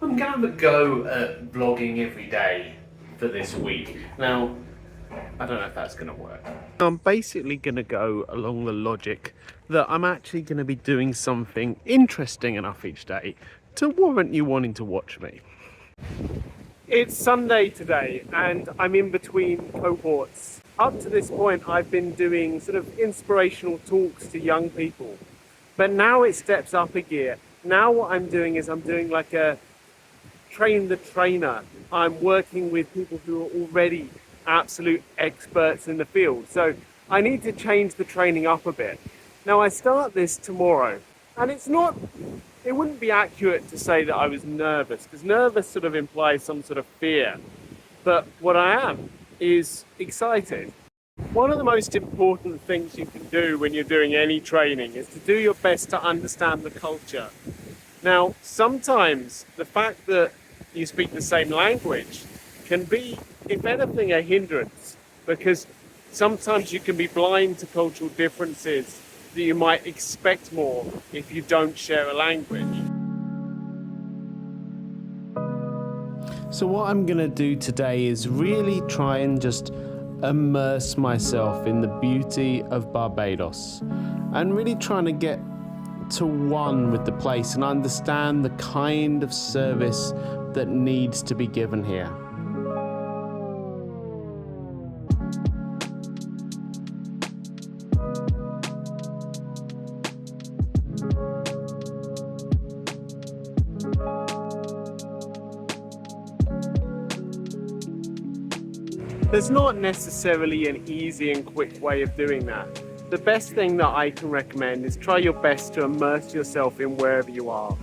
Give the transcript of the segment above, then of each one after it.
I'm going to have a go at vlogging every day for this week. Now, I don't know if that's going to work. I'm basically going to go along the logic that I'm actually going to be doing something interesting enough each day to warrant you wanting to watch me. It's Sunday today and I'm in between cohorts. Up to this point I've been doing sort of inspirational talks to young people, but now it steps up a gear. Now what I'm doing is I'm doing like a train the trainer. I'm working with people who are already absolute experts in the field, so I need to change the training up a bit. Now I start this tomorrow and it wouldn't be accurate to say that I was nervous, because nervous sort of implies some sort of fear. But what I am is excited. One of the most important things you can do when you're doing any training is to do your best to understand the culture. Now, sometimes the fact that you speak the same language can be, if anything, a hindrance, because sometimes you can be blind to cultural differences that you might expect more if you don't share a language. So what I'm going to do today is really try and just immerse myself in the beauty of Barbados and really trying to get to one with the place and understand the kind of service that needs to be given here. There's not necessarily an easy and quick way of doing that. The best thing that I can recommend is try your best to immerse yourself in wherever you are.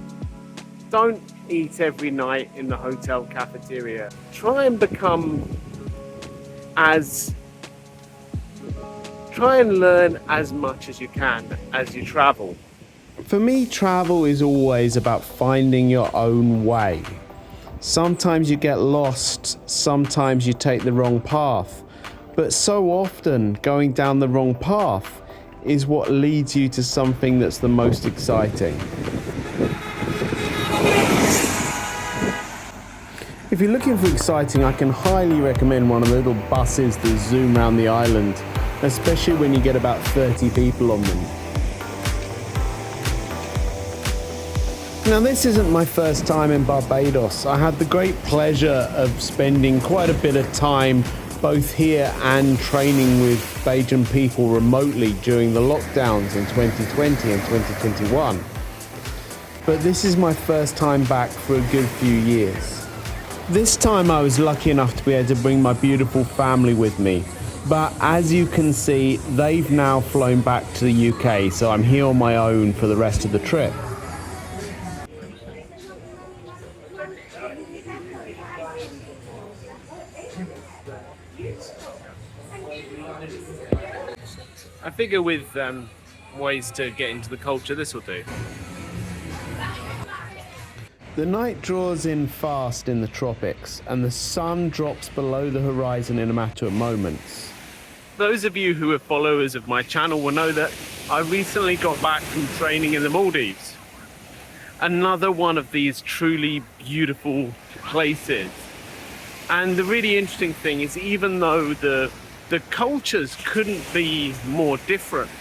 Don't eat every night in the hotel cafeteria. Try and learn as much as you can as you travel. For me, travel is always about finding your own way. Sometimes you get lost, sometimes you take the wrong path, but so often going down the wrong path is what leads you to something that's the most exciting. If you're looking for exciting, I can highly recommend one of the little buses that zoom around the island, especially when you get about 30 people on them. Now, this isn't my first time in Barbados. I had the great pleasure of spending quite a bit of time both here and training with Bajan people remotely during the lockdowns in 2020 and 2021. But this is my first time back for a good few years. This time I was lucky enough to be able to bring my beautiful family with me. But as you can see, they've now flown back to the UK, so I'm here on my own for the rest of the trip. I figure with ways to get into the culture, this will do. The night draws in fast in the tropics and the sun drops below the horizon in a matter of moments. Those of you who are followers of my channel will know that I recently got back from training in the Maldives. Another one of these truly beautiful places. And the really interesting thing is, even though the cultures couldn't be more different,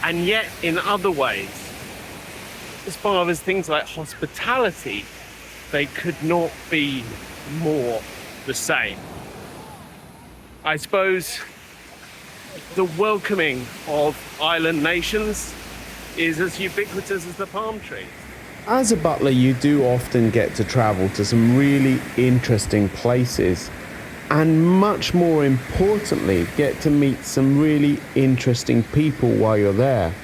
and yet in other ways, as far as things like hospitality, they could not be more the same. I suppose the welcoming of island nations is as ubiquitous as the palm tree. As a butler, you do often get to travel to some really interesting places, and much more importantly, get to meet some really interesting people while you're there.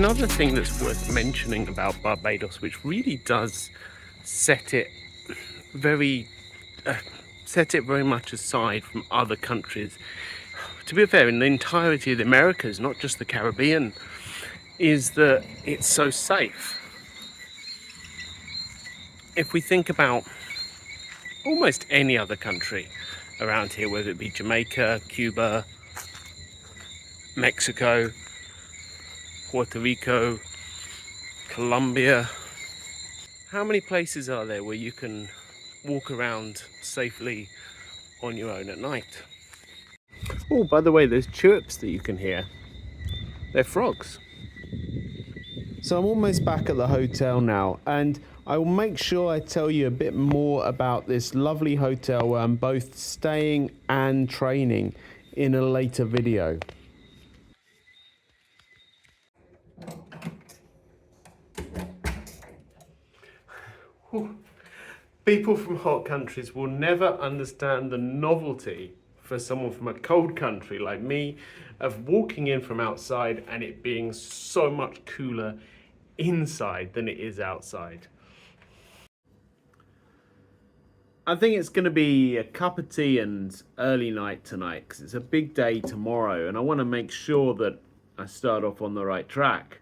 another thing that's worth mentioning about Barbados, which really does set it very very much aside from other countries, to be fair, in the entirety of the Americas, not just the Caribbean, is that it's so safe. If we think about almost any other country around here, whether it be Jamaica, Cuba, Mexico, Puerto Rico, Colombia, how many places are there where you can walk around safely on your own at night? Oh, by the way, there's chirps that you can hear. They're frogs. So I'm almost back at the hotel now, and I will make sure I tell you a bit more about this lovely hotel where I'm both staying and training in a later video. People from hot countries will never understand the novelty for someone from a cold country like me of walking in from outside and it being so much cooler inside than it is outside. I think it's going to be a cup of tea and early night tonight because it's a big day tomorrow and I want to make sure that I start off on the right track.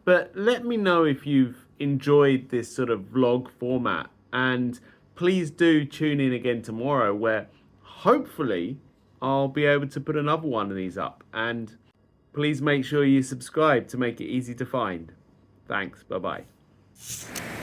But let me know if you've enjoyed this sort of vlog format, and please do tune in again tomorrow where hopefully I'll be able to put another one of these up, and please make sure you subscribe to make it easy to find. Thanks, bye bye.